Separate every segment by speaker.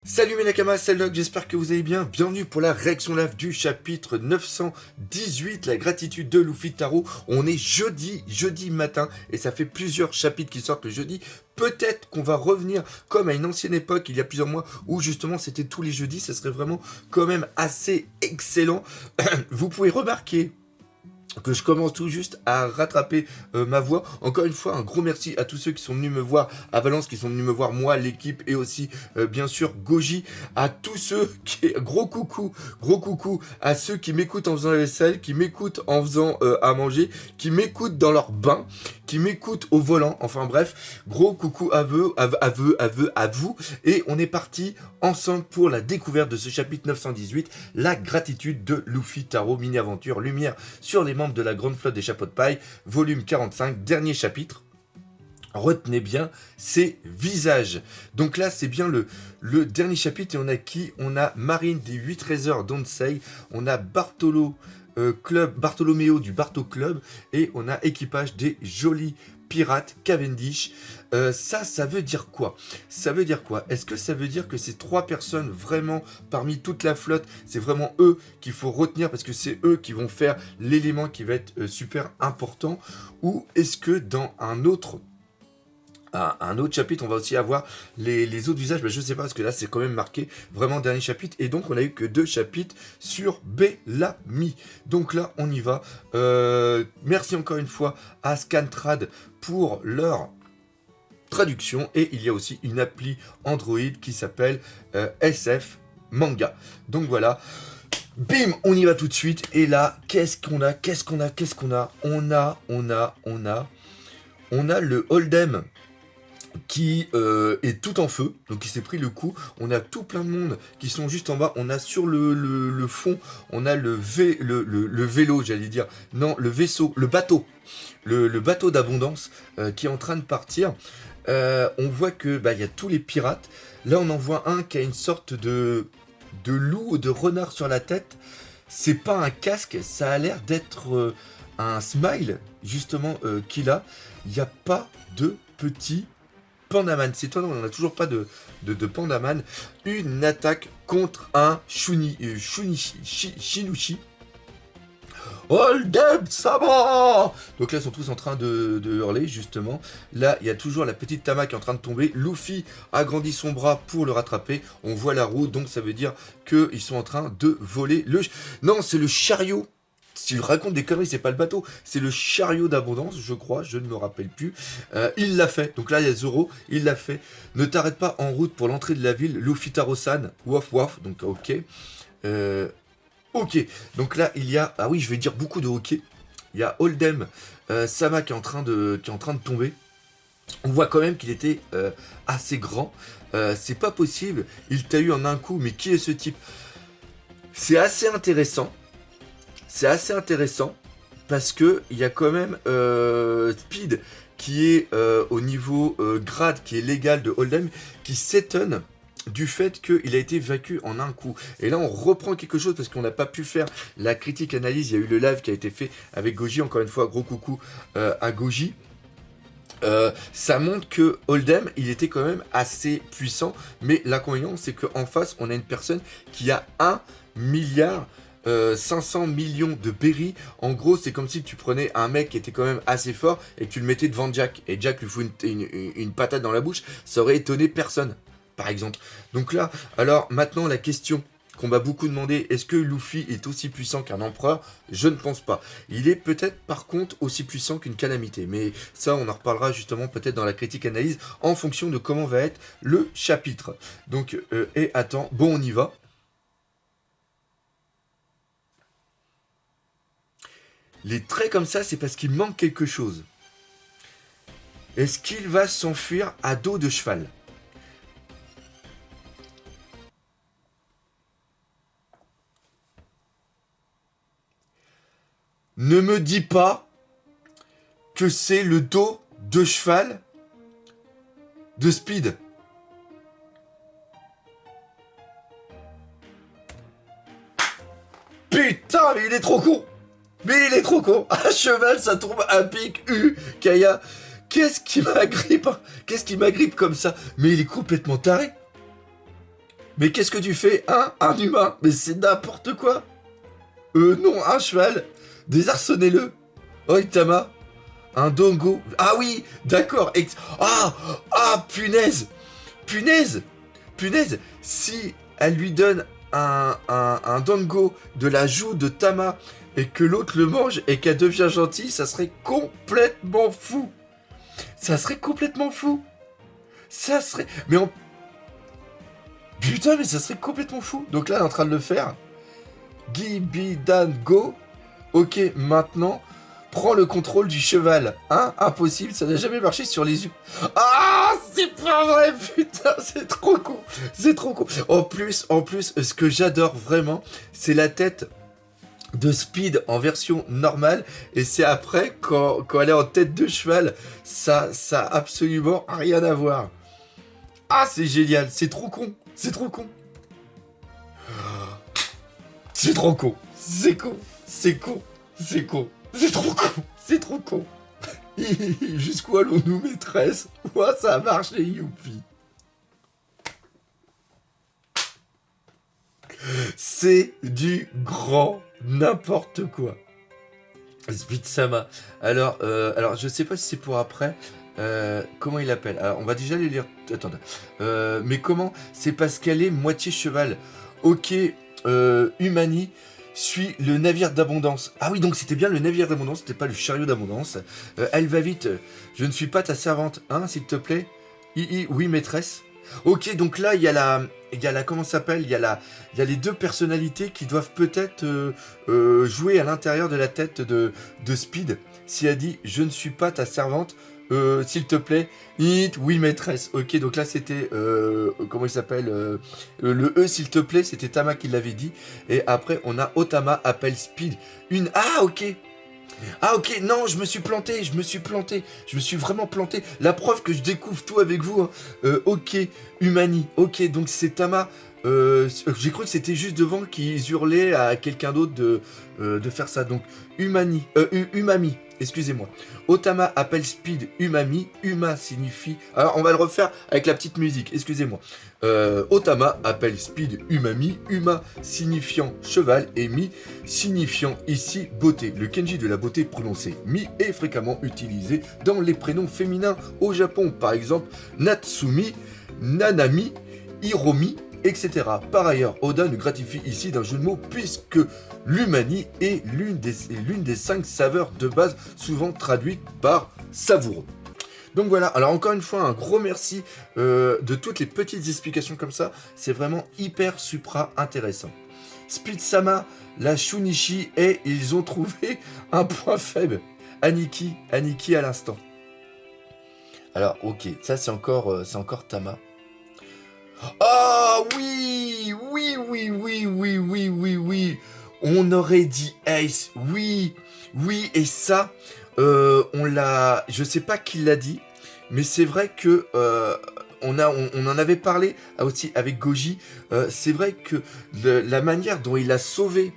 Speaker 1: Salut mes nakamas, salut Doc, j'espère que vous allez bien. Bienvenue pour la réaction live du chapitre 918, la gratitude de Luffy Taro. On est jeudi matin, et ça fait plusieurs chapitres qui sortent le jeudi. Peut-être qu'on va revenir comme à une ancienne époque, il y a plusieurs mois, où justement c'était tous les jeudis. Ça serait vraiment quand même assez excellent. Vous pouvez remarquer que je commence tout juste à rattraper ma voix. Encore une fois, un gros merci à tous ceux qui sont venus me voir à Valence, qui sont venus me voir moi, l'équipe, et aussi bien sûr Goji, à tous ceux qui... Gros coucou à ceux qui m'écoutent en faisant la vaisselle, qui m'écoutent en faisant à manger, qui m'écoutent dans leur bain, qui m'écoutent au volant, enfin bref, gros coucou à vous, et on est parti ensemble pour la découverte de ce chapitre 918, la gratitude de Luffy Taro, mini-aventure, lumière sur les membres de la grande flotte des chapeaux de paille, volume 45, dernier chapitre. Retenez bien ces visages. Donc là, c'est bien le dernier chapitre, et on a qui? On a Marine des 8 trésors d'Onsei, on a Bartholoméo du Barto Club, et on a équipage des jolis pirates Cavendish. Ça veut dire quoi? Ça veut dire quoi? Est-ce que ça veut dire que ces trois personnes, vraiment, parmi toute la flotte, c'est vraiment eux qu'il faut retenir parce que c'est eux qui vont faire l'élément qui va être super important? Ou est-ce que dans un autre chapitre, on va aussi avoir les autres visages? Je sais pas, parce que là, c'est quand même marqué vraiment dernier chapitre. Et donc, on a eu que 2 chapitres sur Bellamy. Donc là, on y va. Merci encore une fois à Scantrad pour leur traduction. Et il y a aussi une appli Android qui s'appelle SF Manga. Donc voilà. Bim, on y va tout de suite. Et là, qu'est-ce qu'on a? On a le Hold'em qui est tout en feu, donc il s'est pris le coup. On a tout plein de monde qui sont juste en bas. On a sur le fond, on a le vélo, j'allais dire, non, le vaisseau, le bateau, le bateau d'abondance qui est en train de partir. On voit que il y a tous les pirates. Là, on en voit un qui a une sorte de loup ou de renard sur la tête. C'est pas un casque, ça a l'air d'être un smile, justement, qu'il a. Il n'y a pas de petit Pandaman, c'est toi, on n'a toujours pas de Pandaman. Une attaque contre un Shinushi. Hold up, ça va! Donc là, ils sont tous en train de hurler, justement. Là, il y a toujours la petite Tama qui est en train de tomber. Luffy agrandit son bras pour le rattraper. On voit la roue, donc ça veut dire qu'ils sont en train de voler le... Non, c'est le chariot. Si je raconte des conneries, c'est pas le bateau, c'est le chariot d'abondance, je crois, je ne me rappelle plus. Il l'a fait, donc là il y a Zoro, il l'a fait. Ne t'arrête pas en route pour l'entrée de la ville, Luffy Taro-san, waf, donc ok. Ok, donc là il y a, ah oui, je vais dire beaucoup de ok. Il y a Hold'em Sama qui est en train de tomber. On voit quand même qu'il était assez grand. C'est pas possible, il t'a eu en un coup, mais qui est ce type? C'est assez intéressant. Parce que il y a quand même Speed qui est au niveau grade qui est légal de Hold'em, qui s'étonne du fait qu'il a été vaincu en un coup. Et là on reprend quelque chose parce qu'on n'a pas pu faire la critique analyse. Il y a eu le live qui a été fait avec Goji, encore une fois gros coucou à Goji. Ça montre que Hold'em il était quand même assez puissant, mais l'inconvénient c'est qu'en face on a une personne qui a 1 milliard 500 millions de berry. En gros, c'est comme si tu prenais un mec qui était quand même assez fort et que tu le mettais devant Jack. Et Jack lui fout une patate dans la bouche. Ça aurait étonné personne, par exemple. Donc là, alors maintenant, la question qu'on m'a beaucoup demandé, est-ce que Luffy est aussi puissant qu'un empereur? Je ne pense pas. Il est peut-être, par contre, aussi puissant qu'une calamité. Mais ça, on en reparlera justement peut-être dans la critique analyse en fonction de comment va être le chapitre. Donc, et attends, bon, on y va. Les traits comme ça, c'est parce qu'il manque quelque chose. Est-ce qu'il va s'enfuir à dos de cheval? Ne me dis pas que c'est le dos de cheval de Speed. Putain, mais il est trop con! Mais il est trop con. Un cheval, ça tombe à pic. Kaya. Qu'est-ce qui m'agrippe comme ça? Mais il est complètement taré. Mais qu'est-ce que tu fais, hein? Un humain? Mais c'est n'importe quoi. Non, un cheval. Désarçonnez-le. Oh, Tama. Un dongo. Ah oui, d'accord. Punaise. Punaise. Punaise. Si elle lui donne un dongo de la joue de Tama et que l'autre le mange et qu'elle devient gentille, ça serait complètement fou. Ça serait complètement fou. Ça serait... Mais on... Putain, mais ça serait complètement fou. Donc là, elle est en train de le faire. Gibidan Go. Ok, maintenant, prends le contrôle du cheval. Hein? Impossible, ça n'a jamais marché sur les yeux. Ah, c'est pas vrai, putain, c'est trop con. C'est trop con. En plus, ce que j'adore vraiment, c'est la tête de Speed en version normale. Et c'est après, quand elle est en tête de cheval, ça a absolument rien à voir. Ah, c'est génial, c'est trop con. C'est trop con. C'est trop con. C'est con. C'est con. C'est con. C'est trop con. C'est trop con. Jusqu'où allons-nous, maîtresse? Ouah, ça a marché, youpi. C'est du grand n'importe quoi. Speed Sama. Alors, je sais pas si c'est pour après. Comment il appelle? Alors, on va déjà les lire. Attendez. Mais comment? C'est parce qu'elle est moitié cheval. Ok, Humani suit le navire d'abondance. Ah oui, donc c'était bien le navire d'abondance, c'était pas le chariot d'abondance. Elle va vite. Je ne suis pas ta servante, hein, s'il te plaît. Oui, maîtresse. Ok, donc là, il y a la, comment ça s'appelle? Il y a les deux personnalités qui doivent peut-être jouer à l'intérieur de la tête de Speed. Si elle dit, je ne suis pas ta servante, s'il te plaît, oui, maîtresse. Ok, donc là, c'était, comment il s'appelle? Le s'il te plaît, c'était Tama qui l'avait dit. Et après, on a Otama appelle Speed. Ah, ok, non, je me suis planté, je me suis vraiment planté. La preuve que je découvre tout avec vous, hein. Ok, Humani, ok, donc c'est Tama. J'ai cru que c'était juste devant qu'ils hurlaient à quelqu'un d'autre de faire ça. Donc, Umami, excusez-moi. Otama appelle Speed Umami. Uma signifie... Alors, on va le refaire avec la petite musique, excusez-moi. Otama appelle Speed Umami. Uma signifiant cheval et Mi signifiant ici beauté. Le kanji de la beauté prononcé Mi est fréquemment utilisé dans les prénoms féminins au Japon. Par exemple, Natsumi, Nanami, Hiromi, etc. Par ailleurs, Oda nous gratifie ici d'un jeu de mots puisque l'Umani est l'une des 5 saveurs de base souvent traduites par savoureux. Donc voilà, alors encore une fois, un gros merci de toutes les petites explications comme ça. C'est vraiment hyper supra intéressant. Speed Sama, la Shunichi et ils ont trouvé un point faible. Aniki à l'instant. Alors ok, ça c'est encore Tama. Ah oui, on aurait dit Ace, oui, et ça, on l'a, je sais pas qui l'a dit, mais c'est vrai que on en avait parlé aussi avec Goji. C'est vrai que la manière dont il a sauvé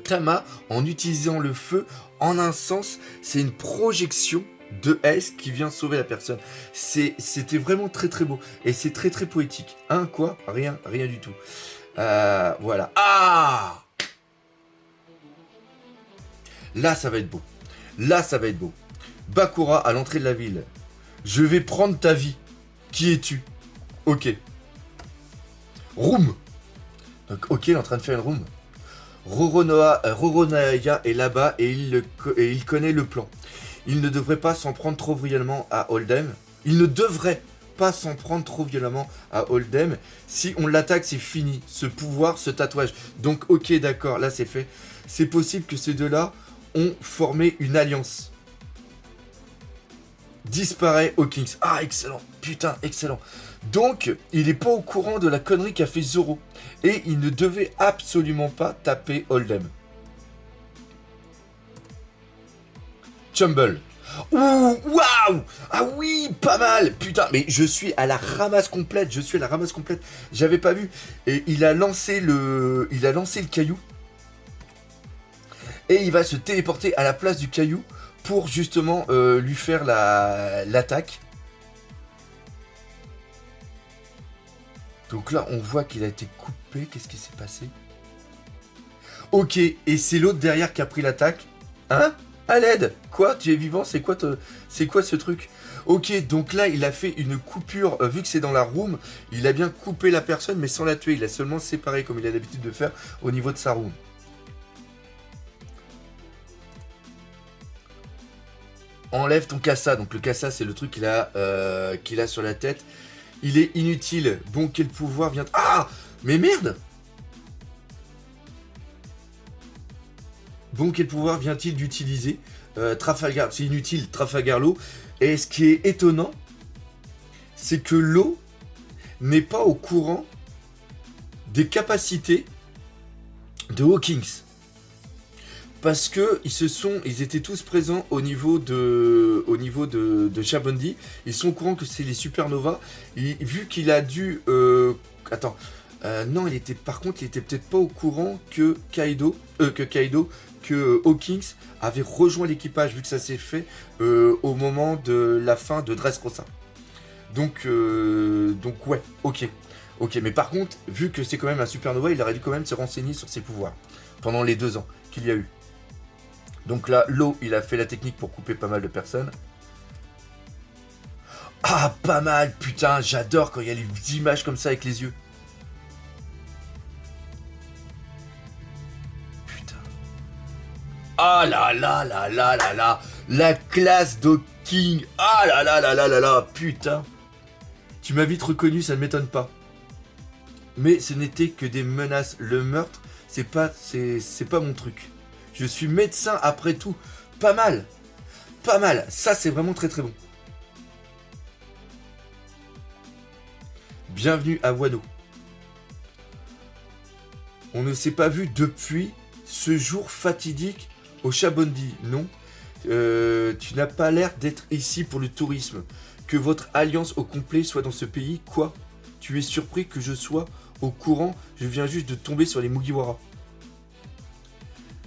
Speaker 1: Tama en utilisant le feu, en un sens, c'est une projection de S qui vient sauver la personne. C'était vraiment très très beau. Et c'est très très poétique. Hein, quoi? Rien du tout. Voilà. Ah! Là, ça va être beau. Bakura à l'entrée de la ville. Je vais prendre ta vie. Qui es-tu? Ok. Room. Donc, ok, il est en train de faire une room. Roronoya est là-bas et il connaît le plan. Il ne devrait pas s'en prendre trop violemment à Oldham. Si on l'attaque, c'est fini. Ce pouvoir, ce tatouage. Donc, ok, d'accord, là c'est fait. C'est possible que ces deux-là ont formé une alliance. Disparaît Hawkins. Ah, excellent. Putain, excellent. Donc, il n'est pas au courant de la connerie qu'a fait Zoro. Et il ne devait absolument pas taper Oldham. Chumble. Ouh, waouh! Ah oui, pas mal! Putain, mais je suis à la ramasse complète. J'avais pas vu. Et il a lancé le caillou. Et il va se téléporter à la place du caillou pour justement lui faire l'attaque. Donc là, on voit qu'il a été coupé. Qu'est-ce qui s'est passé? Ok, et c'est l'autre derrière qui a pris l'attaque. Hein? À l'aide! Quoi? Tu es vivant? C'est quoi ce truc? Ok, donc là, il a fait une coupure. Vu que c'est dans la room, il a bien coupé la personne, mais sans la tuer. Il a seulement séparé, comme il a l'habitude de faire, au niveau de sa room. Enlève ton cassa. Donc le cassa, c'est le truc qu'il a sur la tête. Il est inutile. Bon, quel pouvoir vient... Ah! Mais merde! Bon, quel pouvoir vient-il d'utiliser? Trafalgar, c'est inutile, Trafalgar-Law. Et ce qui est étonnant, c'est que l'eau n'est pas au courant des capacités de Hawkins. Parce que ils étaient tous présents au niveau de Shabondi. Ils sont au courant que c'est les supernovas. Vu qu'il a dû... non, par contre, il était peut-être pas au courant que Hawkins avait rejoint l'équipage, vu que ça s'est fait au moment de la fin de Dressrosa. Donc ouais, ok. Ok, mais par contre, vu que c'est quand même un supernova, il aurait dû quand même se renseigner sur ses pouvoirs pendant les 2 ans qu'il y a eu. Donc là, l'eau, il a fait la technique pour couper pas mal de personnes. Ah, pas mal, putain, j'adore quand il y a les images comme ça avec les yeux. Putain. Ah là là là là là là. La classe d'Hawking. Ah là là là là là là, putain. Tu m'as vite reconnu, ça ne m'étonne pas. Mais ce n'était que des menaces. Le meurtre, c'est pas mon truc. Je suis médecin après tout. Pas mal. Pas mal. Ça, c'est vraiment très très bon. Bienvenue à Wano. On ne s'est pas vu depuis ce jour fatidique au Shabondi, non? Tu n'as pas l'air d'être ici pour le tourisme. Que votre alliance au complet soit dans ce pays, quoi? Tu es surpris que je sois au courant? Je viens juste de tomber sur les Mugiwara.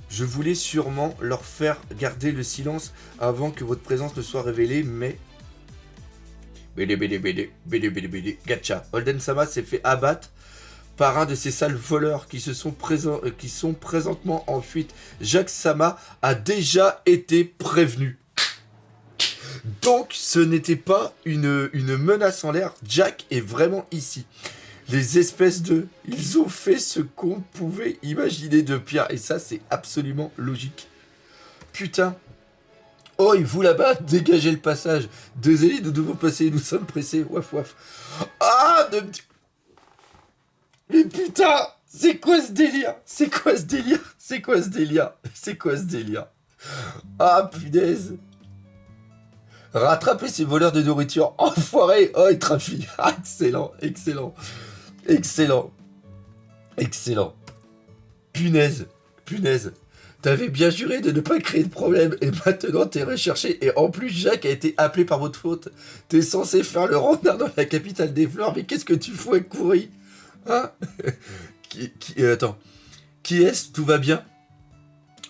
Speaker 1: Je voulais sûrement leur faire garder le silence avant que votre présence ne soit révélée, mais... BD, gacha. Holden-sama s'est fait abattre par un de ces sales voleurs qui sont présentement en fuite. Jacques-sama a déjà été prévenu. Donc, ce n'était pas une menace en l'air. Jack est vraiment ici. Les espèces de... Ils ont fait ce qu'on pouvait imaginer de pire. Et ça, c'est absolument logique. Putain. Oh, et vous là-bas, dégagez le passage. Désolé de devoir passer, nous sommes pressés. Waf waf. Ah, de... Mais putain, c'est quoi ce délire? C'est quoi ce délire? C'est quoi ce délire? C'est quoi ce délire? Ah, punaise. Rattraper ces voleurs de nourriture. Enfoiré. Oh, il trafique. Ah, excellent, excellent. Excellent. Excellent. Punaise. Punaise. T'avais bien juré de ne pas créer de problème et maintenant t'es recherché et en plus Jacques a été appelé par votre faute. T'es censé faire le rondin dans la capitale des fleurs, mais qu'est-ce que tu fous avec Kouri? Hein? Attends. Qui est-ce? Tout va bien?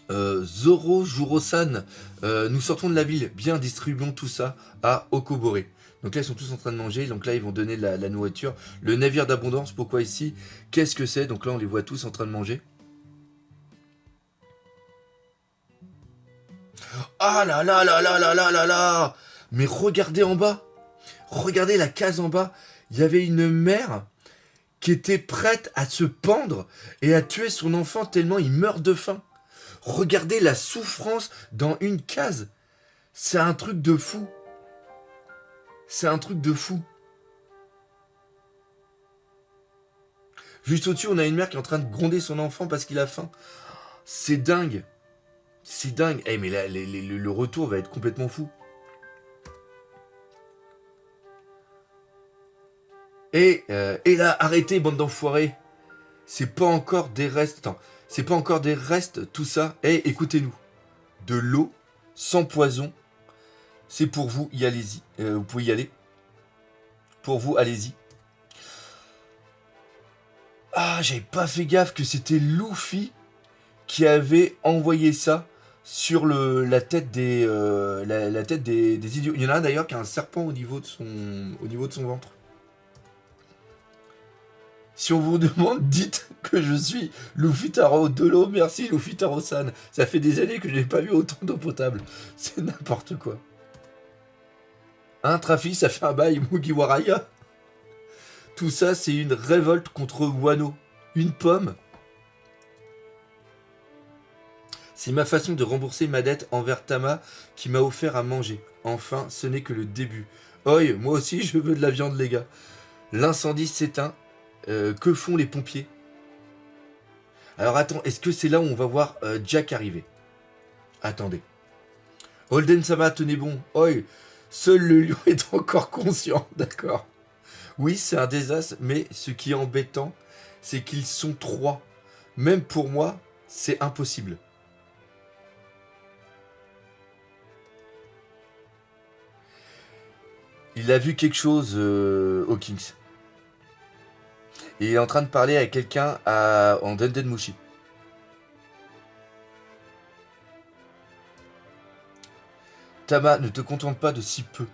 Speaker 1: Zoro Juro-san, nous sortons de la ville, bien distribuons tout ça à Okobore. Donc là ils sont tous en train de manger, donc là ils vont donner la nourriture. Le navire d'abondance, pourquoi ici? Qu'est-ce que c'est? Donc là on les voit tous en train de manger. Ah là là là là là là là là! Mais regardez en bas! Regardez la case en bas! Il y avait une mère qui était prête à se pendre et à tuer son enfant tellement il meurt de faim. Regardez la souffrance dans une case. C'est un truc de fou. C'est un truc de fou. Juste au-dessus, on a une mère qui est en train de gronder son enfant parce qu'il a faim. C'est dingue. C'est dingue. Eh, mais là, le retour va être complètement fou. Et là, arrêtez, bande d'enfoirés. C'est pas encore des restes. Attends. C'est pas encore des restes, tout ça. Eh, écoutez-nous. De l'eau, sans poison. C'est pour vous, y allez-y. Vous pouvez y aller. Pour vous, allez-y. Ah, j'avais pas fait gaffe que c'était Luffy qui avait envoyé ça sur la tête des la tête des idiots. Il y en a un d'ailleurs qui a un serpent au niveau de son ventre. Si on vous demande, dites que je suis Luffy Taro. De l'eau, merci Luffy Taro-san. Ça fait des années que je n'ai pas vu autant d'eau potable. C'est n'importe quoi. Un Trafi, ça fait un bail Mugiwaraya. Tout ça, c'est une révolte contre Wano. Une pomme. C'est ma façon de rembourser ma dette envers Tama qui m'a offert à manger. Enfin, ce n'est que le début. Oi, moi aussi je veux de la viande les gars. L'incendie s'éteint. Que font les pompiers? Alors attends, est-ce que c'est là où on va voir Jack arriver? Attendez. Holden-sama, tenez bon. Oi, seul le lion est encore conscient. D'accord. Oui, c'est un désastre, mais ce qui est embêtant, c'est qu'ils sont 3. Même pour moi, c'est impossible. Il a vu quelque chose au Kings. Et il est en train de parler avec quelqu'un en Dendenmushi. Tama, ne te contente pas de si peu.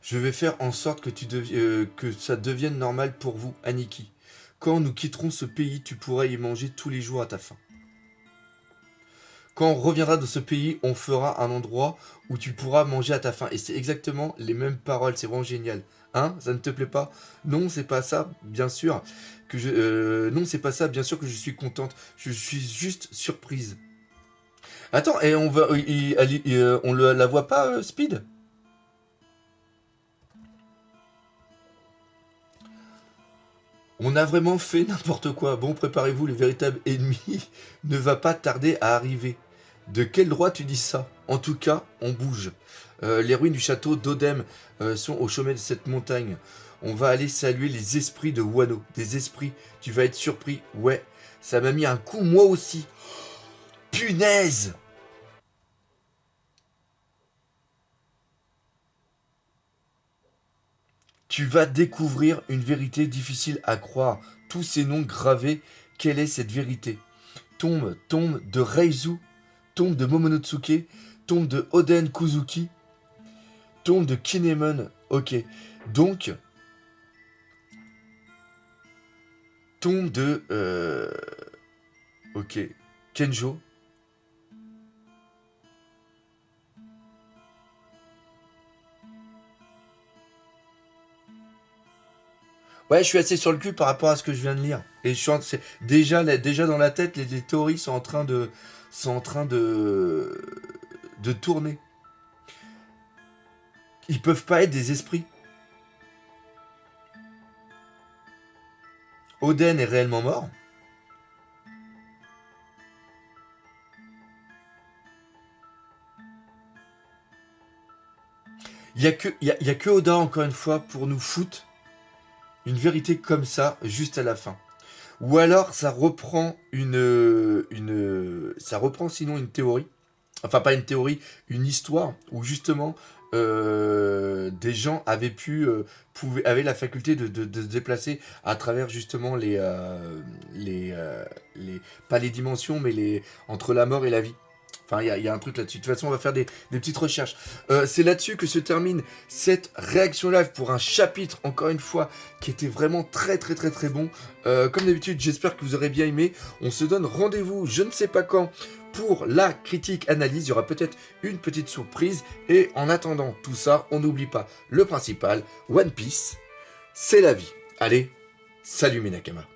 Speaker 1: Je vais faire en sorte que ça devienne normal pour vous, Aniki. Quand nous quitterons ce pays, tu pourras y manger tous les jours à ta faim. Quand on reviendra de ce pays, on fera un endroit où tu pourras manger à ta faim. Et c'est exactement les mêmes paroles, c'est vraiment génial. Hein? Ça ne te plaît pas? Non, c'est pas ça, bien sûr. Non, c'est pas ça, bien sûr que je suis contente. Je suis juste surprise. Attends, et on la voit pas, Speed? On a vraiment fait n'importe quoi. Bon, préparez-vous, le véritable ennemi ne va pas tarder à arriver. De quel droit tu dis ça? En tout cas, on bouge. Les ruines du château d'Odem sont au sommet de cette montagne. On va aller saluer les esprits de Wano. Des esprits, tu vas être surpris. Ouais, ça m'a mis un coup, moi aussi. Punaise! Tu vas découvrir une vérité difficile à croire. Tous ces noms gravés, quelle est cette vérité? Tombe de Reizu, tombe de Momonotsuke, tombe de Oden Kuzuki, tombe de Kinemon. Ok, donc tombe de ok, Kenjo. Ouais, je suis assez sur le cul par rapport à ce que je viens de lire. Et déjà dans la tête, les théories sont en train de tourner. Ils peuvent pas être des esprits. Oden est réellement mort. Il y a que Oda, encore une fois, pour nous foutre une vérité comme ça, juste à la fin. Ou alors, ça reprend ça reprend sinon une théorie. Enfin, pas une théorie, une histoire où justement des gens avaient la faculté de se déplacer à travers justement pas les dimensions, mais entre la mort et la vie. Enfin, il y a un truc là-dessus. De toute façon, on va faire des petites recherches. C'est là-dessus que se termine cette réaction live pour un chapitre, encore une fois, qui était vraiment très très très très bon. Comme d'habitude, j'espère que vous aurez bien aimé. On se donne rendez-vous, je ne sais pas quand, pour la critique analyse. Il y aura peut-être une petite surprise. Et en attendant tout ça, on n'oublie pas le principal, One Piece, c'est la vie. Allez, salut mes Nakamas.